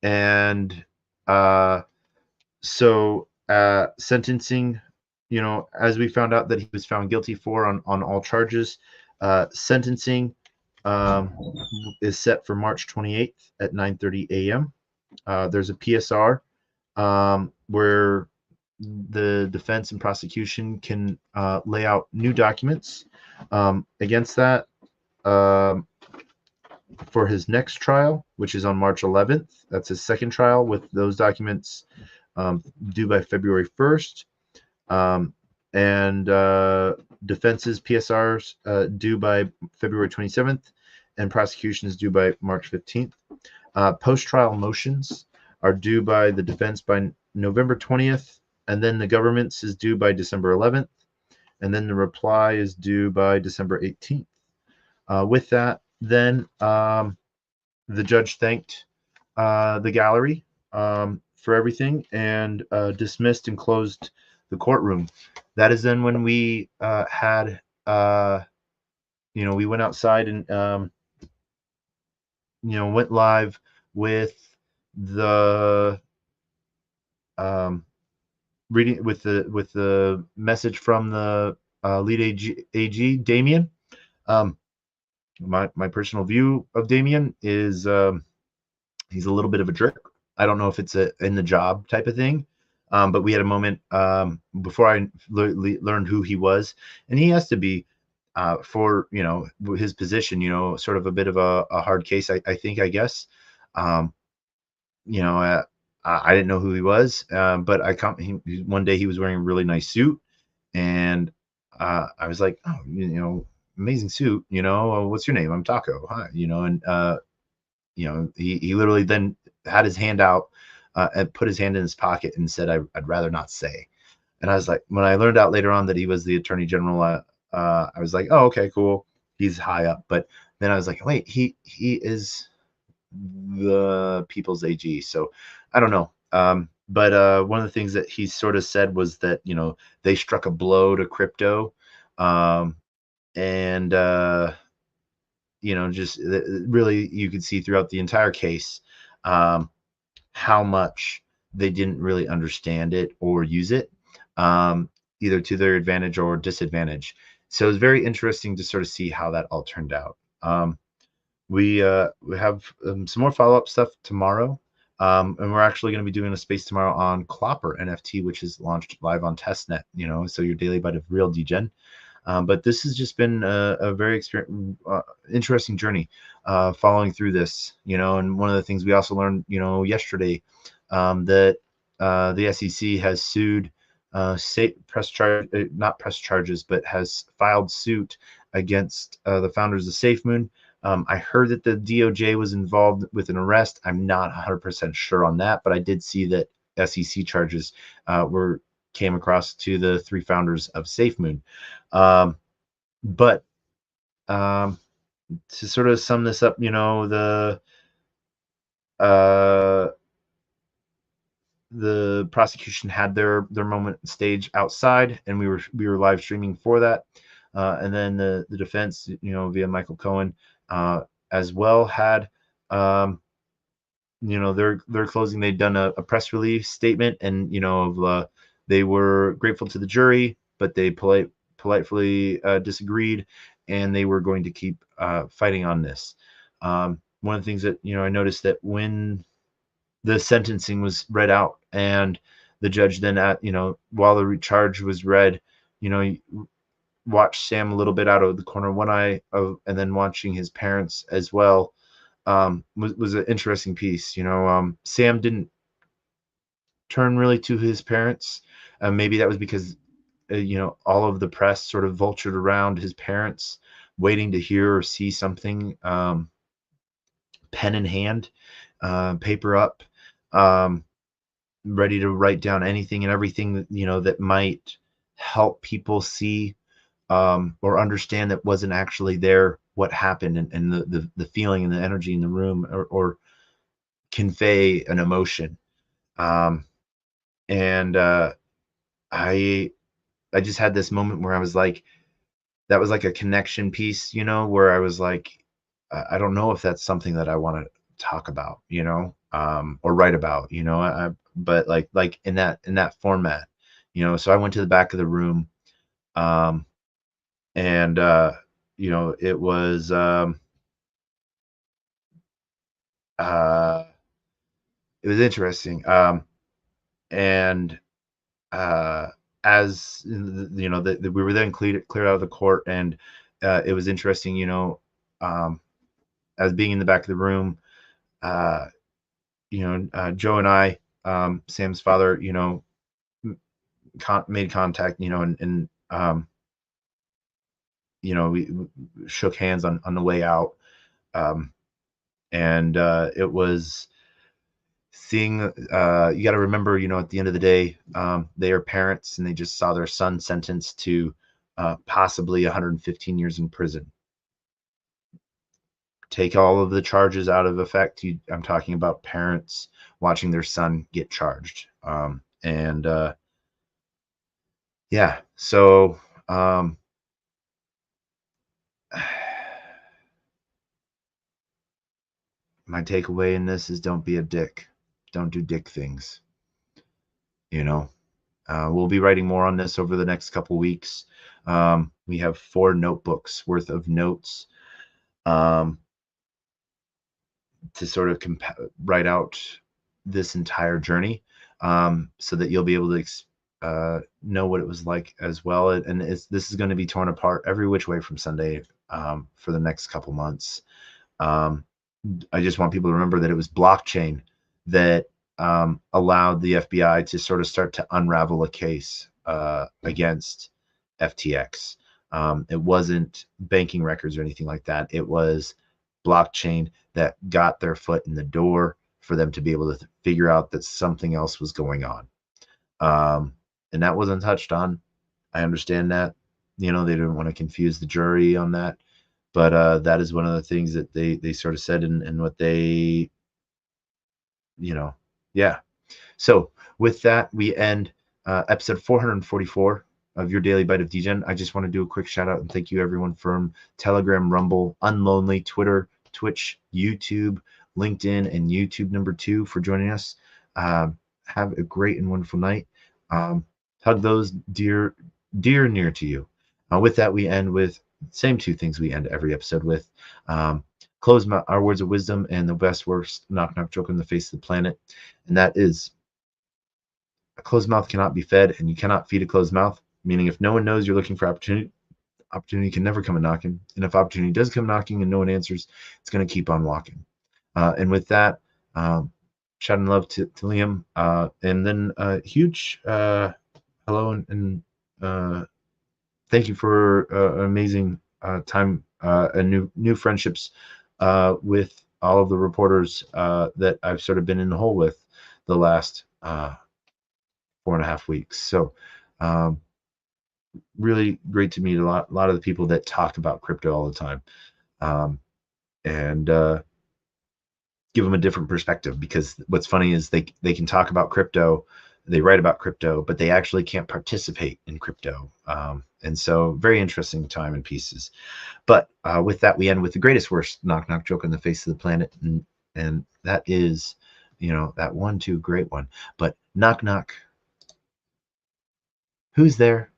And sentencing, as we found out that he was found guilty for on all charges, sentencing um, is set for March 28th at 9:30 a.m. There's a PSR where the defense and prosecution can lay out new documents against that um, for his next trial, which is on March 11th. That's his second trial with those documents due by February 1st. Um, and defense's PSRs due by February 27th, and prosecution is due by March 15th. Post-trial motions are due by the defense by November 20th, and then the government's is due by December 11th, and then the reply is due by December 18th. With that, then the judge thanked the gallery for everything and dismissed and closed the courtroom. That is then when we had, we went outside and, went live with the reading with the message from the lead AG Damien. My personal view of Damien is he's a little bit of a jerk. I don't know if it's a in the job type of thing, but we had a moment before I learned who he was, and he has to be for his position, sort of a bit of a hard case. I think, I guess. Um, you know, I didn't know who he was, but one day he was wearing a really nice suit, and I was like, oh, amazing suit. What's your name? I'm Taco. Hi. And he literally then had his hand out and put his hand in his pocket and said, I'd rather not say. And I was like, when I learned out later on that he was the attorney general, I was like, oh, okay, cool. He's high up. But then I was like, wait, he is the people's AG. So I don't know. But one of the things that he sort of said was that, they struck a blow to crypto. And just really you could see throughout the entire case how much they didn't really understand it or use it, either to their advantage or disadvantage. So it was very interesting to sort of see how that all turned out. We have some more follow-up stuff tomorrow, and we're actually going to be doing a space tomorrow on Clopper NFT, which is launched live on testnet. So your daily bite of real degen. But this has just been a very interesting journey following through this, and one of the things we also learned, yesterday, that the SEC has sued not press charges, but has filed suit against the founders of SafeMoon. I heard that the DOJ was involved with an arrest. I'm not 100% sure on that, but I did see that SEC charges came across to the three founders of SafeMoon. But to sort of sum this up, the prosecution had their moment stage outside, and we were live streaming for that. And then the defense, via Michael Cohen, as well had their closing. They'd done a press release statement, and they were grateful to the jury, but they politely disagreed, and they were going to keep fighting on this. One of the things that I noticed, that when the sentencing was read out, and the judge then while the charge was read, watched Sam a little bit out of the corner of one eye, and then watching his parents as well, was an interesting piece. Sam didn't turn really to his parents. Maybe that was because all of the press sort of vultured around his parents, waiting to hear or see something, pen in hand, paper up, ready to write down anything and everything that that might help people see or understand that wasn't actually there, what happened, and the feeling and the energy in the room, or convey an emotion. And I just had this moment where I was like, that was like a connection piece, where I was like, I don't know if that's something that I want to talk about, or write about, but like in that format, So I went to the back of the room, um, and it was uh, interesting, and uh, as we were then cleared out of the court, and it was interesting, as being in the back of the room, uh, Joe and I, Sam's father, made contact, and we shook hands on the way out, um, and it was seeing. You got to remember, at the end of the day, they are parents, and they just saw their son sentenced to possibly 115 years in prison. Take all of the charges out of effect. I'm talking about parents watching their son get charged, and yeah. So my takeaway in this is don't be a dick. Don't do dick things. We'll be writing more on this over the next couple weeks. We have 4 notebooks worth of notes, to sort of write out this entire journey, so that you'll be able to know what it was like as well. And this is going to be torn apart every which way from Sunday, for the next couple months. I just want people to remember that it was blockchain that allowed the FBI to sort of start to unravel a case against FTX. It wasn't banking records or anything like that. It was blockchain that got their foot in the door for them to be able to figure out that something else was going on. And that wasn't touched on. I understand that. They didn't want to confuse the jury on that. But that is one of the things that they sort of said, and what they, yeah. So with that, we end episode 444 of your Daily Bite of Degen. I just want to do a quick shout out and thank you everyone from Telegram, Rumble, Unlonely, Twitter, Twitch, YouTube, LinkedIn, and YouTube #2 for joining us. Have a great and wonderful night. Hug those dear and near to you. With that, we end with same 2 things we end every episode with. Close our words of wisdom and the best worst knock joke on the face of the planet, and that is, a closed mouth cannot be fed, and you cannot feed a closed mouth. Meaning, if no one knows you're looking for opportunity can never come a knocking. And if opportunity does come knocking and no one answers, it's going to keep on walking. And with that, shout and love to Liam, and then huge hello and thank you for an amazing time and new friendships with all of the reporters that I've sort of been in the hole with the last 4.5 weeks. So really great to meet a lot of the people that talk about crypto all the time, and give them a different perspective, because what's funny is they can talk about crypto, they write about crypto, but they actually can't participate in crypto. And so very interesting time and pieces. But with that, we end with the greatest worst knock joke on the face of the planet. And that is, that 1, 2 great one. But knock, who's there?